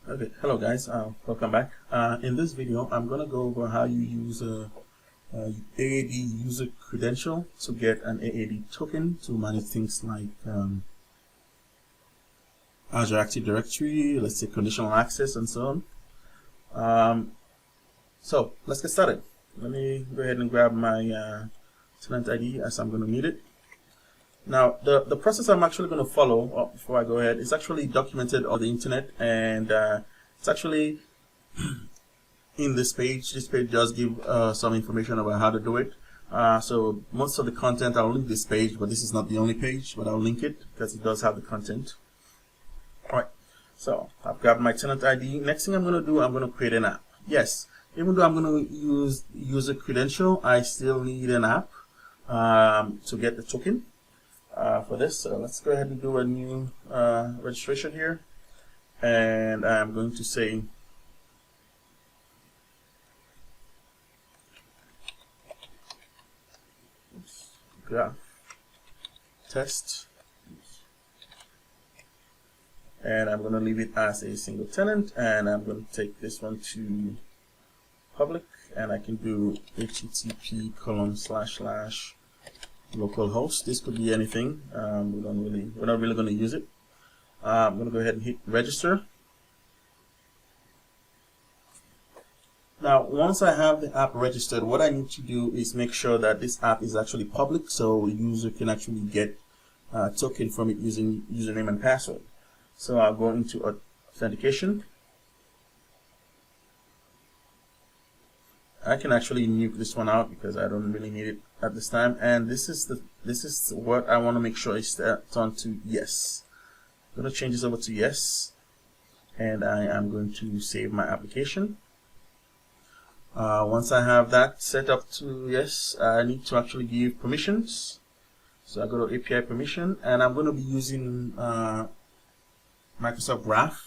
Okay, hello guys, welcome back. In this video, I'm going to go over how you use a AAD user credential to get an AAD token to manage things like Azure Active Directory, let's say conditional access, and so on. So let's get started. Let me go ahead and grab my tenant ID as I'm going to need it. Now, the process I'm actually going to follow before I go ahead is actually documented on the internet, and it's actually in this page. This page does give some information about how to do it. So most of the content, I'll link this page, but this is not the only page, but I'll link it because it does have the content. All right, so I've got my tenant ID. Next thing I'm going to do, I'm going to create an app. Yes, even though I'm going to use user credential, I still need an app to get the token. For this, so let's go ahead and do a new registration here, and I'm going to say graph test, and I'm going to leave it as a single tenant, and I'm going to take this one to public, and I can do http:// localhost. This could be anything. We're not really going to use it. I'm going to go ahead and hit register. Now, once I have the app registered, what I need to do is make sure that this app is actually public, so a user can actually get a token from it using username and password. So I'll go into authentication. I can actually nuke this one out because I don't really need it at this time, and this is what I want to make sure is set on to yes. I'm going to change this over to yes, and I am going to save my application. Once I have that set up to yes, I need to actually give permissions. So I go to API permission, and I'm going to be using Microsoft Graph.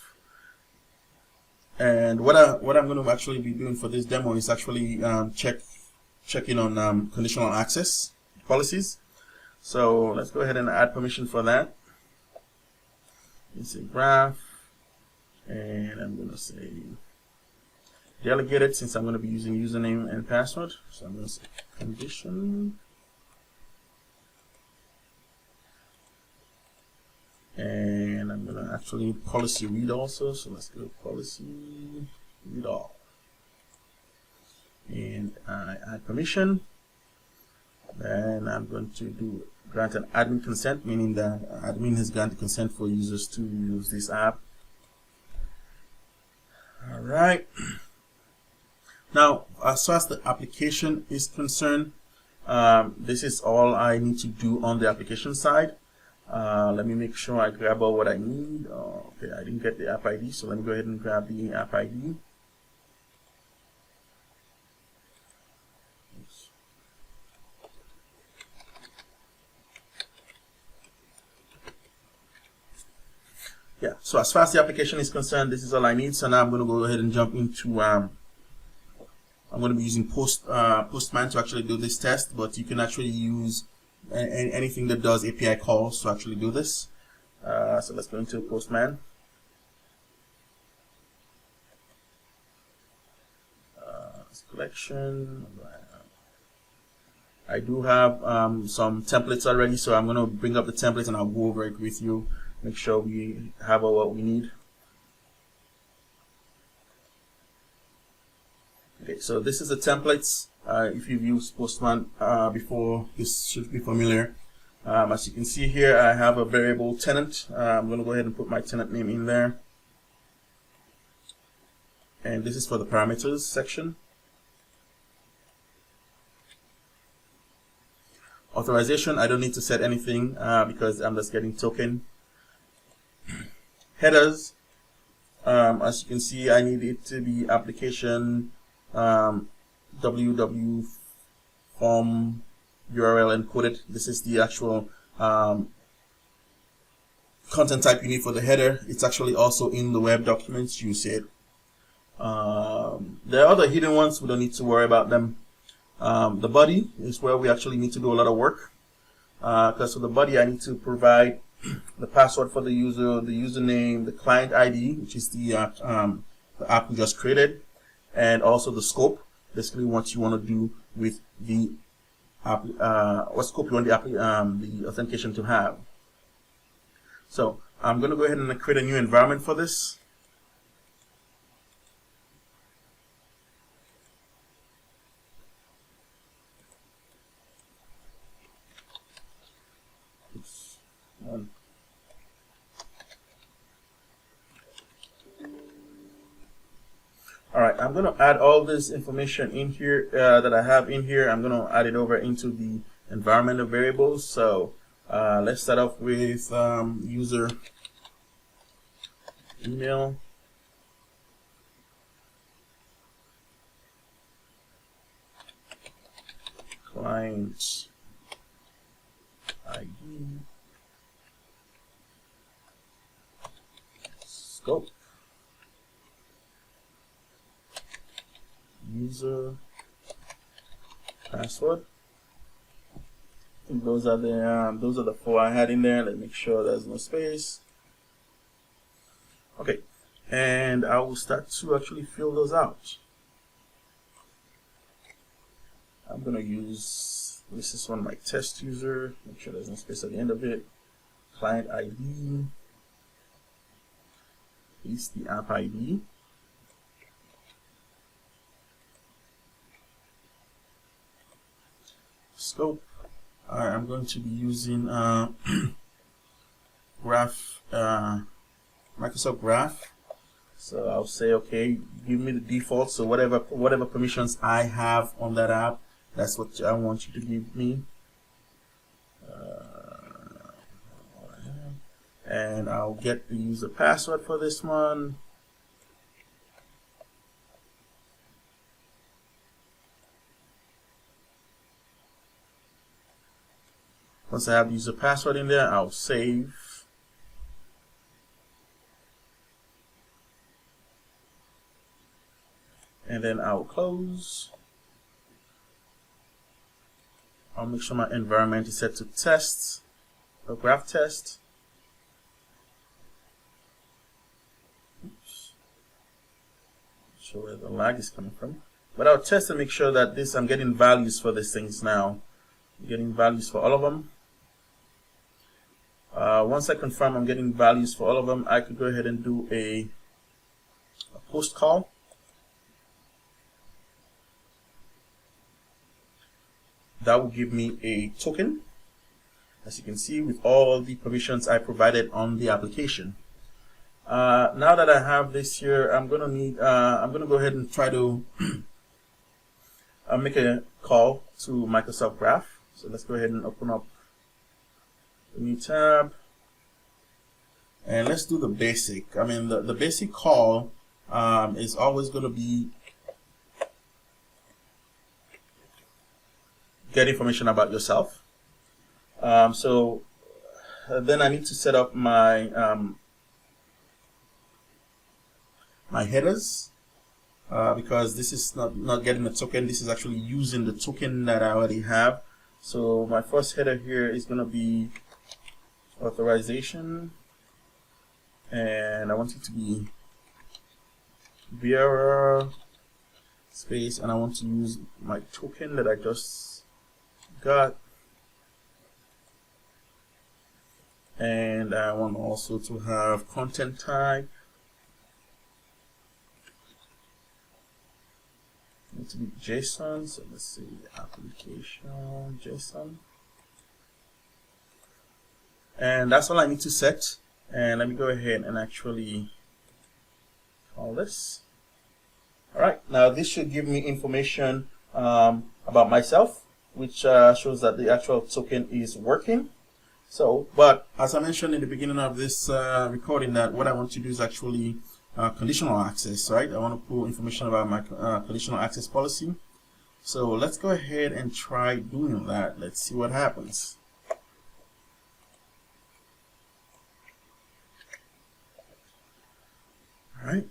And what I'm going to actually be doing for this demo is actually checking on conditional access policies. So let's go ahead and add permission for that. It's a graph, and I'm going to say delegated since I'm going to be using username and password. So I'm going to say condition, and I'm going to actually policy read also. So let's go policy read all, and I add permission. Then I'm going to grant an admin consent, meaning that admin has granted consent for users to use this app. All right. Now, as far as the application is concerned, this is all I need to do on the application side. Let me make sure I grab all what I need. Okay, I didn't get the app ID, so let me go ahead and grab the app ID. Oops. Yeah, so as far as the application is concerned, this is all I need. So now I'm going to go ahead and jump into I'm going to be using Postman to actually do this test, but you can actually use anything that does API calls to actually do this. So let's go into Postman. Collection. I do have some templates already, so I'm going to bring up the templates and I'll go over it with you. Make sure we have all what we need. Okay, so this is the templates. If you've used Postman before, this should be familiar. As you can see here, I have a variable tenant. I'm going to go ahead and put my tenant name in there. And this is for the parameters section. Authorization, I don't need to set anything because I'm just getting token. Headers, as you can see, I need it to be application www form URL encoded. This is the actual content type you need for the header. It's actually also in the web documents. You see it. There are other hidden ones. We don't need to worry about them. The body is where we actually need to do a lot of work. Because for the body, I need to provide the password for the user, the username, the client ID, which is the app we just created, and also the scope, basically what you want to do with the app, what scope you want the authentication to have. So I'm going to go ahead and create a new environment for this. Alright, I'm going to add all this information in here that I have in here. I'm going to add it over into the environmental variables. So let's start off with user email. Client ID. Scope. User password. I think those are the four I had in there. Let's make sure there's no space. Okay, and I will start to actually fill those out. I'm gonna use this is one of my test user. Make sure there's no space at the end of it. Client ID. Is the app ID. Scope. Alright, I'm going to be using Graph, Microsoft Graph. So I'll say, okay, give me the default. So whatever permissions I have on that app, that's what I want you to give me. And I'll get the user password for this one. Once I have the user password in there, I'll save. And then I'll close. I'll make sure my environment is set to test, or graph test. Oops. Not sure where the lag is coming from. But I'll test and make sure that I'm getting values for these things now. I'm getting values for all of them. Once I confirm I'm getting values for all of them, I could go ahead and do a post call. That will give me a token, as you can see, with all the permissions I provided on the application. Now that I have this here, I'm gonna go ahead and try to make a call to Microsoft Graph. So let's go ahead and open up a new tab. And let's do the basic. I mean, the basic call is always going to be get information about yourself. So then I need to set up my my headers because this is not getting a token. This is actually using the token that I already have. So my first header here is going to be authorization. And I want it to be bearer space, and I want to use my token that I just got, and I want also to have content type. It needs to be JSON, so let's see, application JSON, and that's all I need to set. And let me go ahead and actually call this. Alright, now this should give me information about myself, which shows that the actual token is working. So, but as I mentioned in the beginning of this recording, that what I want to do is actually conditional access, right? I want to pull information about my conditional access policy. So let's go ahead and try doing that. Let's see what happens. Alright.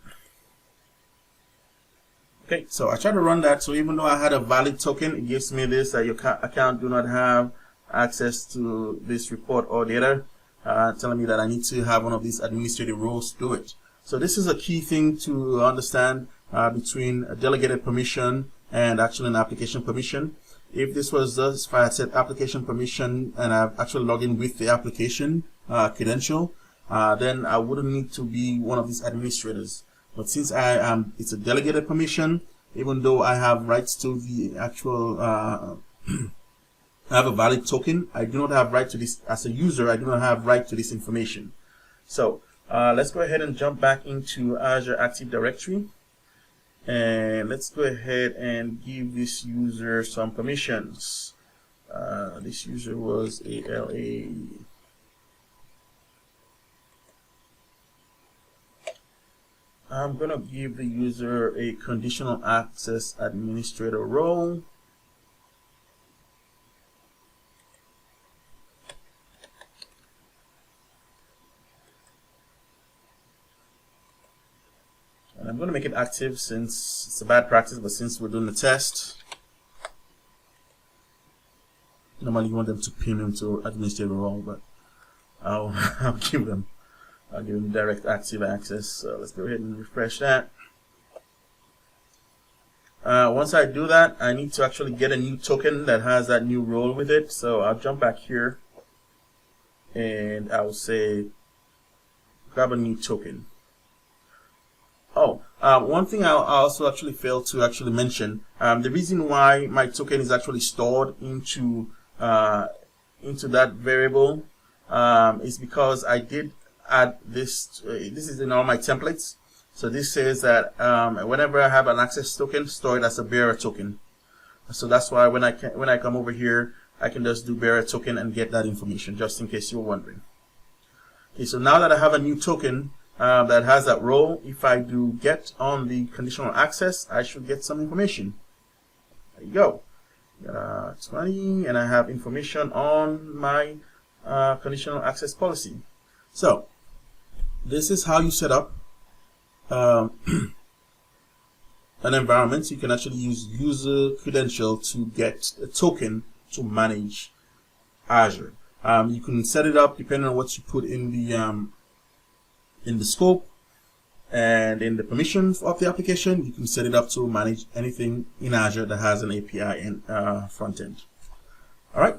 Okay, so I try to run that. So even though I had a valid token, it gives me this that your account do not have access to this report or data. telling me that I need to have one of these administrative roles do it. So this is a key thing to understand between a delegated permission and actually an application permission. If this was just, if I had set application permission and I've actually logged in with the application credential, then I wouldn't need to be one of these administrators. But since it's a delegated permission, even though I have rights to the actual, I have a valid token, I do not have right to this as a user. I do not have right to this information. So let's go ahead and jump back into Azure Active Directory, and let's go ahead and give this user some permissions. This user was ALA. I'm going to give the user a conditional access administrator role. And I'm going to make it active since it's a bad practice, but since we're doing the test, normally you want them to pin them to administrator role, but I'll give them direct active access. So let's go ahead and refresh that. Once I do that, I need to actually get a new token that has that new role with it. So I'll jump back here and I will say grab a new token. Oh, one thing I also actually failed to actually mention, the reason why my token is actually stored into that variable is because I did add this. This is in all my templates. So this says that whenever I have an access token, store it as a bearer token. So that's why when I come over here, I can just do bearer token and get that information, just in case you're wondering. Okay, so now that I have a new token that has that role, if I do get on the conditional access, I should get some information. There you go. 20, and I have information on my conditional access policy. So this is how you set up an environment. You can actually use user credential to get a token to manage Azure. You can set it up depending on what you put in the scope and in the permissions of the application. You can set it up to manage anything in Azure that has an API and front end. All right.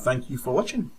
Thank you for watching.